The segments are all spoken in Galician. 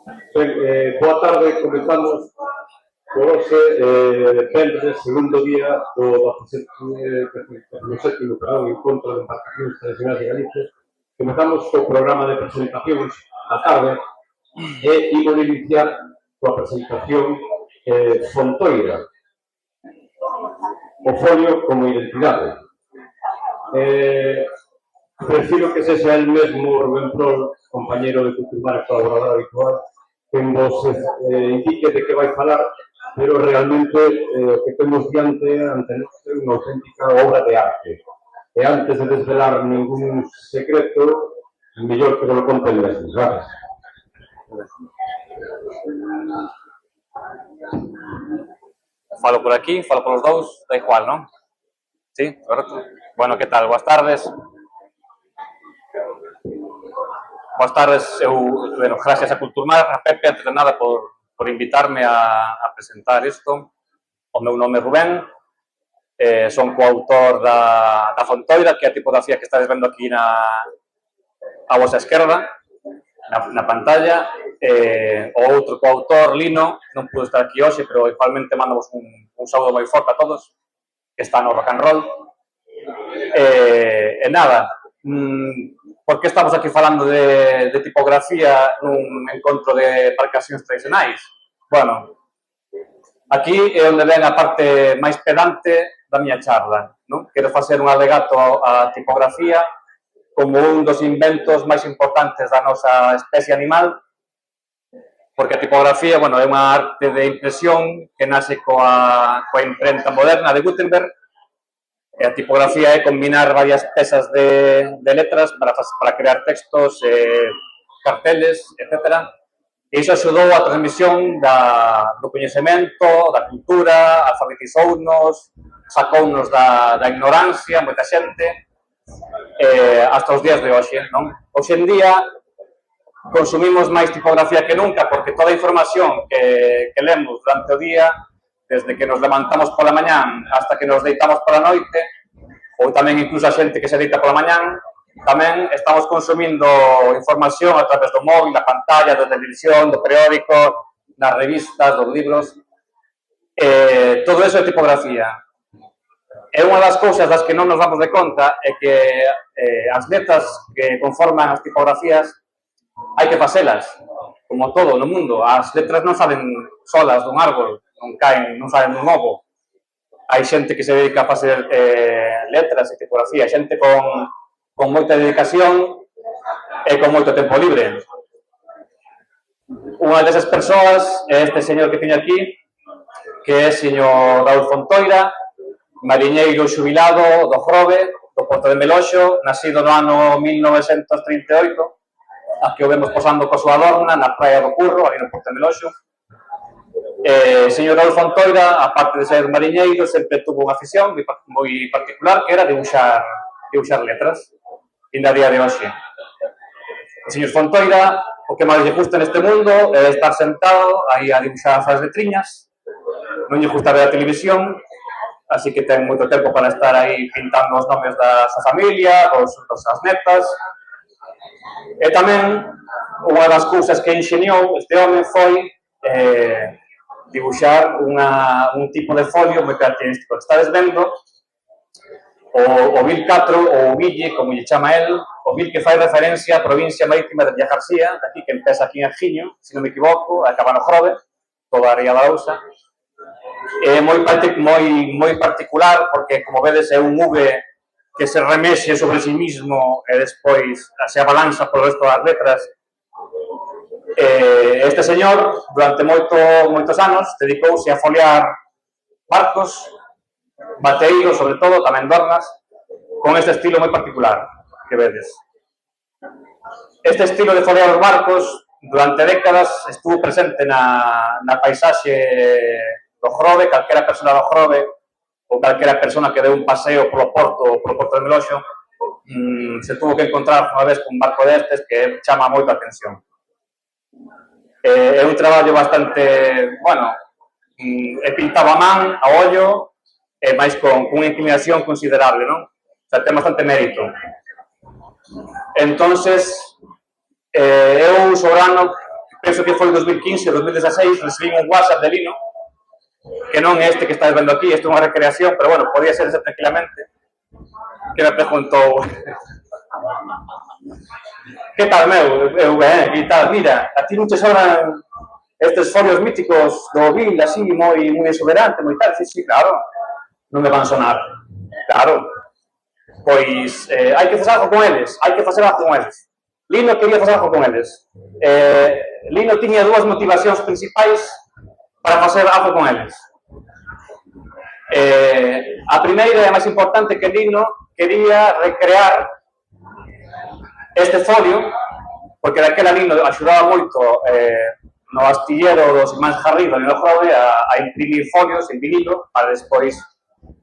Boa tarde, comenzamos por hoxe, venres, segundo día do 17º encontro de embarcacións tradicionais de Galicia. Comenzamos co programa de presentacións da tarde e imos iniciar coa presentación Fontoira, o folio como identidade. Prefiro que sexa el mesmo Rubén Prol, compañeiro de Cultura e colaborador habitual, quen vos indique de que vai falar, pero realmente o que temos diante ante nós é unha auténtica obra de arte. E antes de desvelar ningún secreto, mellor que lo conte el mesmo. Gracias. Falo por aquí, falo polos dous, da igual, non? Sí, correcto. Bueno, que tal? Boas tardes. Boas tardes, gracias a Culturmar, a Pepe, antes de nada, por invitarme a presentar isto. O meu nome é Rubén, son coautor da Fontoira, que é a tipografía que estades vendo aquí a vosa esquerda, na pantalla. O outro coautor, Lino, non pudo estar aquí hoxe, pero igualmente mandamos un saúdo moi forte a todos, que está no rock and roll. E nada, por que estamos aquí falando de tipografía nun encontro de embarcacións tradicionais? Bueno, aquí é onde ven a parte máis pedante da miña charla, non? Quero facer un alegato á tipografía como un dos inventos máis importantes da nosa especie animal, porque a tipografía, bueno, é unha arte de impresión que nace coa imprenta moderna de Gutenberg. E a tipografía é combinar varias pezas de letras para crear textos, carteles, etc. E iso axudou a transmisión do coñecemento, da cultura, alfabetizounos, sacounos da ignorancia, moita xente, hasta os días de hoxe, non? Hoxe en día consumimos máis tipografía que nunca, porque toda a información que lemos durante o día, desde que nos levantamos pola mañán hasta que nos deitamos pola noite, ou tamén incluso a xente que se deita pola mañán, tamén estamos consumindo información a través do móvil, da pantalla, da televisión, do periódico, das revistas, dos libros. Todo eso é tipografía. E unha das cousas das que non nos damos de conta é que as letras que conforman as tipografías hai que facelas, como todo no mundo. As letras non salen solas dun árbol, non caen, non salen dun ovo. Hai xente que se dedica a facer letras e tipografía, xente con moita dedicación e con moito tempo libre. Unha desas persoas é este señor que teño aquí, que é o señor Raúl Fontoira, mariñeiro xubilado do Grove, do Porto de Meloxo, nacido no ano 1938, aquí o vemos posando coa súa adorna na praia do Curro, ali no Porto de Meloxo. Señor Raúl Fontoira, aparte de ser mariñeiro, sempre tuvo unha afición moi particular, que era dibuixar letras, ainda a día de hoxe. O señor Fontoira, o que máis lle gusta neste mundo é estar sentado aí a dibuixar as letriñas, non lle gusta ver a televisión, así que ten moito tempo para estar aí pintando os nomes da súa familia, das netas. E tamén, unha das cousas que enxeñou este home foi dibuixar un tipo de folio moi característico. Estades vendo o Vil 4, ou o Ville, como lle chama el, o Vil que fai referencia á provincia marítima de Villagarcía, daqui que empeza aquí en Argiño, se non me equivoco, acaba no Grove, toda a ría da Ousa. É moi particular, porque, como vedes, é un V que se remexe sobre si mismo e despois se abalanza polo resto das letras. Este señor, durante moitos anos, dedicouse a foliar barcos, bateeiros, sobre todo, tamén dornas, con este estilo moi particular que vedes. Este estilo de foliar os barcos, durante décadas, estuvo presente na paisaxe do Grove. Calquera persona do Grove ou calquera persona que deu un paseo polo Porto de Meloxo se tuvo que encontrar unha vez con un barco destes que chama moito a atención. É un traballo bastante, bueno, é pintado a man, a ollo, e máis con unha inclinación considerable, non? O sea, ten bastante mérito. Entonces, é un sobrano penso que foi 2015 ou 2016, recibí un WhatsApp de Lino, que non é este que estás vendo aquí, este é unha recreación, pero bueno, podía ser ese tranquilamente, que me preguntou que tal, meu? Eu, e tal, mira, a ti non te sobran estes folios míticos do Bill, así, moi exuberante, moi tal, sí, claro, non me van sonar, claro, pois hai que facer algo con eles, Lino quería facer algo con eles. Lino tiña dúas motivacións principais para facer algo con eles. A primeira e a máis importante que Lino quería recrear este folio, porque daquela Lino axudaba moito no astillero dos irmáns Garrido no Jove a imprimir folios en vinilo para despois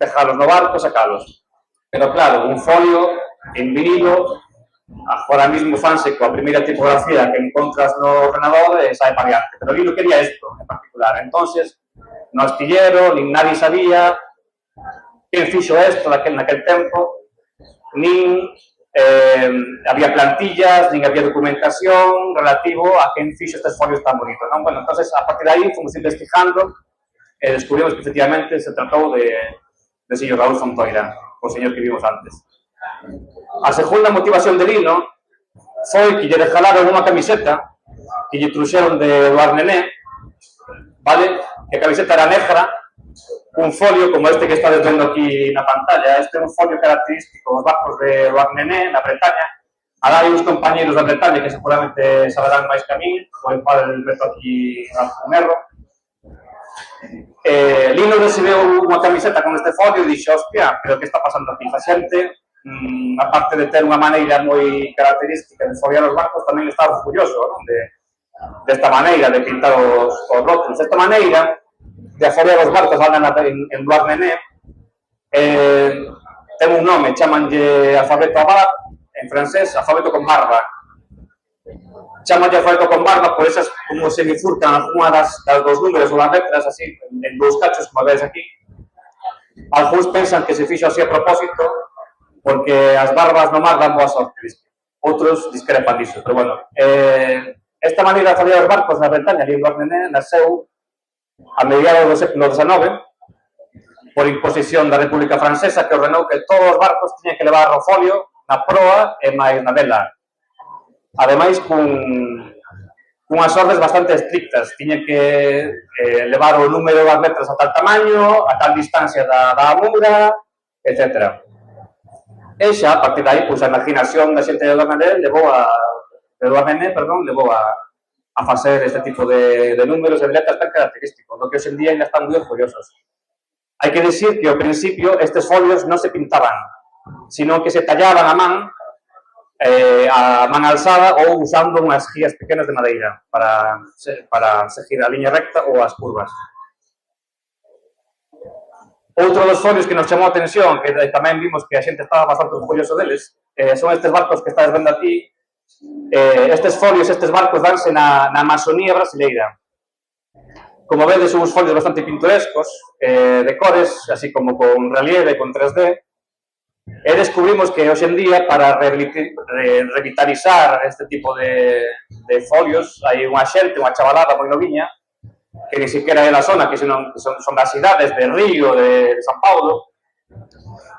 dejalos no barco e sacalos. Pero claro, un folio en vinilo, agora mismo fanse coa primeira tipografía que encontras no ordenador e sae para diante. Pero Lino quería isto en particular. Entonces, no astillero, nin nadie sabía quen fixo isto naquel tempo, nin había plantillas, nin había documentación relativo a quen fixo estes folios tan bonitos, non? Bueno, entonces, a partir de aí, fomos investigando e descubrimos que, efectivamente, se tratou de señor Raúl Fontoira, o señor que vimos antes. A segunda motivación de Lino foi que lle regalaron unha camiseta que lle truxeron de Eduard Nené, vale? Que a camiseta era negra, un folio como este que estades vendo aquí na pantalla. Este é un folio característico dos barcos de Eduard Nené, na Bretaña. Ahora hai uns compañeros da Bretaña que seguramente saberán máis que a mí, o igual meto aquí un erro. Lino recibeu unha camiseta con este folio e dixo, hostia, pero que está pasando aquí? A xente, aparte de ter unha maneira moi característica de foliar os barcos, tamén está orgulloso, non? Desta maneira de pintar os rótulos. Esta maneira de afoliar os barcos en Eduard Nené ten un nome, chamanlle alfabeto abar, en francés, alfabeto con barba. Chamanlle alfabeto con barba por esas como se bifurcan algunhas dos números ou das letras así, en dous cachos, como vedes aquí. Algúns pensan que se fixo así a propósito porque as barbas no mar dan boa sorte, outros discrepan disso, pero bueno. Esta maneira de afoliar os barcos na Bretaña, ali en Eduard Nené, nasceu a mediados do século XIX por imposición da República Francesa, que ordenou que todos os barcos tiñan que levar o folio na proa e máis na vela. Ademais, cunhas ordes bastante estrictas. Tiñen que levar o número das letras a tal tamaño, a tal distancia da amura, etc. E xa, a partir de aí, a imaginación da xente de Eduard Nené levou a facer este tipo de números e de letras tan característicos, do que hoxe en día ainda están moi orgullosos. Hai que dicir que ao principio estes folios non se pintaban, sino que se tallaban a man alzada ou usando unhas guías pequenas de madeira para seguir a liña recta ou as curvas. Outro dos folios que nos chamou a atención, que tamén vimos que a xente estaba bastante orgulloso deles, son estes barcos que estás vendo aquí. Estes folios, estes barcos danse na Amazonía brasileira. Como vedes, son uns folios bastante pintorescos, de cores, así como con relieve, con 3D. E descubrimos que hoxe en día, para revitalizar este tipo de folios, hai unha xente, unha chavalada moi noviña, que ni siquiera é da zona, que son das cidades de Río, de San Paulo,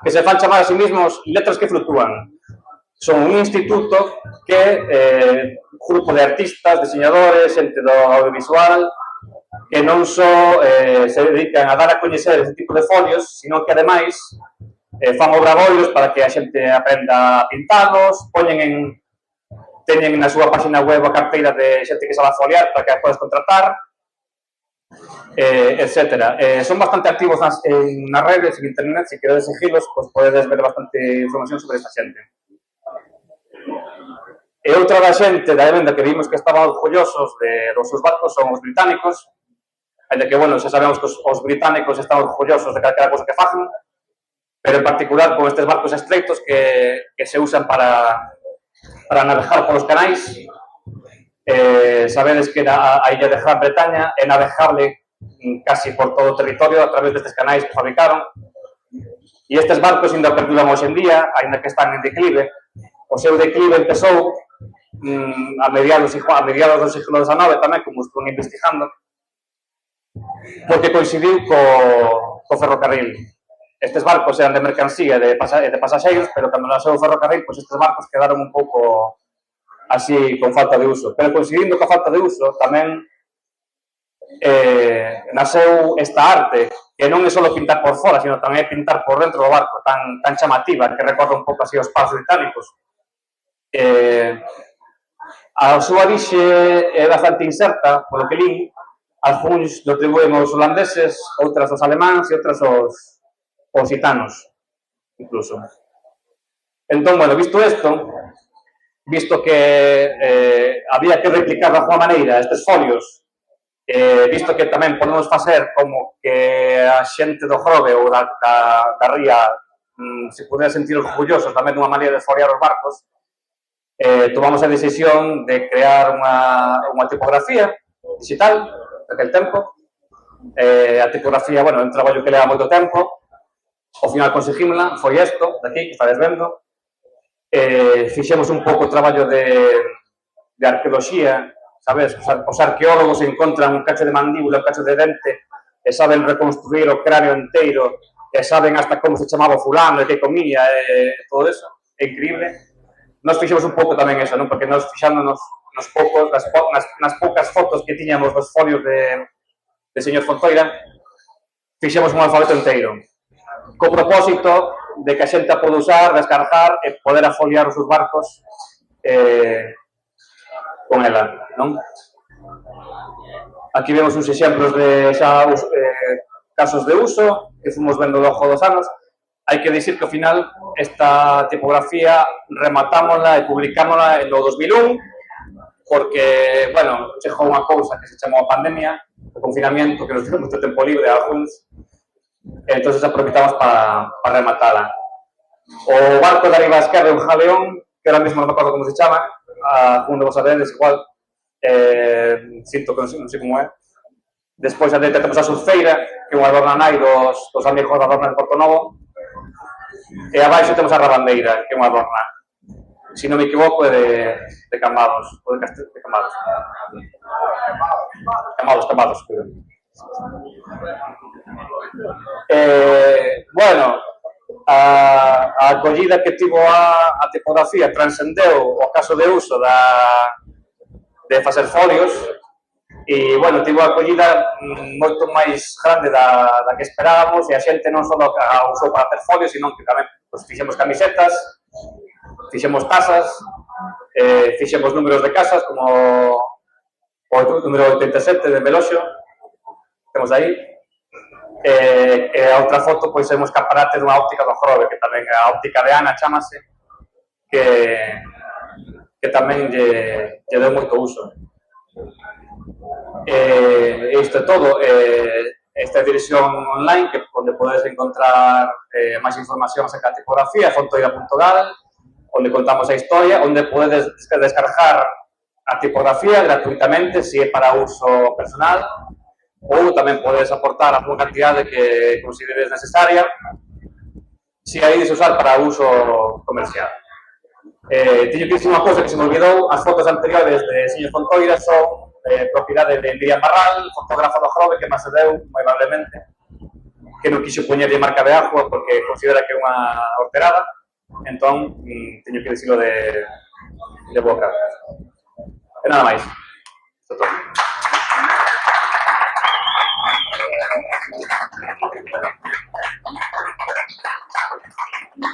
que se fan chamar a sí mismos letras que fluctúan. Son un instituto que un grupo de artistas, diseñadores, xente do audiovisual, que non só se dedican a dar a coñecer este tipo de folios, sino que, ademais, fan obradoiros para que a xente aprenda a pintalos, teñen na súa página web a carteira de xente que sabe foliar para que as podes contratar, etc. Son bastante activos nas redes, en internet. Se queredes seguilos, podedes ver bastante información sobre esta xente. E outra da xente da venda que vimos que estaban orgullosos dos seus barcos son os británicos, ainda que, bueno, xa sabemos que os británicos están orgullosos de calquera cosa que facen, pero en particular con estes barcos estreitos que se usan para navegar polos canais. Sabedes que a illa de Gran Bretaña é navegable casi por todo o territorio a través destes canais que fabricaron, e estes barcos ainda perduran hoxe en día, ainda que están en declive. O seu declive empezou a mediados do século XIX tamén, como están investigando, porque coincidiu co ferrocarril. Estes barcos eran de mercancía e de pasaxeiros, pero cando nasceu o ferrocarril, pois estes barcos quedaron un pouco así con falta de uso. Pero coincidindo coa falta de uso, tamén nasceu esta arte, que non é só pintar por fora, sino tamén é pintar por dentro do barco, tan chamativa, que recorda un pouco así os paus británicos. A súa orixe é bastante incerta, polo que lín, algúns do atribuen aos holandeses, outras aos alemáns e outras aos gitanos, incluso. Entón, bueno, visto isto, visto que había que replicar de alguma maneira estes folios, visto que tamén podemos facer como que a xente do Grove ou da ría se pudera sentir orgullosos tamén dunha maneira de foliar os barcos, tomamos a decisión de crear unha tipografía digital daquele tempo. A tipografía, bueno, é un traballo que leva moito tempo, ao final conseguimosla, foi isto, daqui, que estades vendo. Fixemos un pouco o traballo de arqueoloxía, sabes? Os arqueólogos encontran un cacho de mandíbula, un cacho de dente, e saben reconstruir o cráneo inteiro, e saben hasta como se chamaba fulano, e que comía, e todo eso. É increíble. Nos fixemos un pouco tamén eso, non? Porque nos fixándonos nas poucas fotos que tiñamos dos folios de señor Fontoira, fixemos un alfabeto inteiro, co propósito de que a xente a pode usar, descargar e poder afoliar os seus barcos con ela, non? Aquí vemos uns exemplos de xa casos de uso que fomos vendo ao longo dos anos. Hai que dicir que ao final esta tipografía rematámola e publicámola en 2001 porque, bueno, chegou unha cousa que se chamou a pandemia, o confinamiento, que nos deu moito tempo libre a algúns, e entón aproveitamos para rematala. O barco de arriba a esquerda é un jaleón, que ahora mesmo non me acordo como se chama, un de vos sabedes, igual, sinto que non sei como é. Despois a dereita temos a surfeira, que é unha adorna nai dos amigos da adorna de Portonovo, e abaixo temos a rabandeira, que é unha adorna, se non me equivoco, é de Cambados, ou de Cambados. Cambados, creo. Bueno, a acollida que tivo a tipografía transcendeu o caso de uso de facer folios e, bueno, tivo a acollida moito máis grande da que esperábamos e a xente non só a usou para hacer folios, sino que tamén fixemos camisetas, fixemos tazas, fixemos números de casas como o número 87 de Veloxo, temos aí. E a outra foto, pois, é un escaparate dunha óptica do Grove, que tamén a óptica de Ana chamase, que tamén lle deu moito uso. Isto é todo. Esta é a dirección online, onde podes encontrar máis información acerca da tipografía, fontoira.gal, onde contamos a historia, onde podes descargar a tipografía gratuitamente, se é para uso personal, ou tamén podes aportar a unha cantidade que consideres necesaria se a ides usar para uso comercial. Teño que dicir unha cousa que se me olvidou, as fotos anteriores de señor Fontoira son propiedade de Miriam Barral, fotógrafa do Grove, que me accedeu moi amablemente, que non quixo poñerlle marca de agua porque considera que é unha horterada, entón teño que dicilo de boca. E nada máis. Isto todo.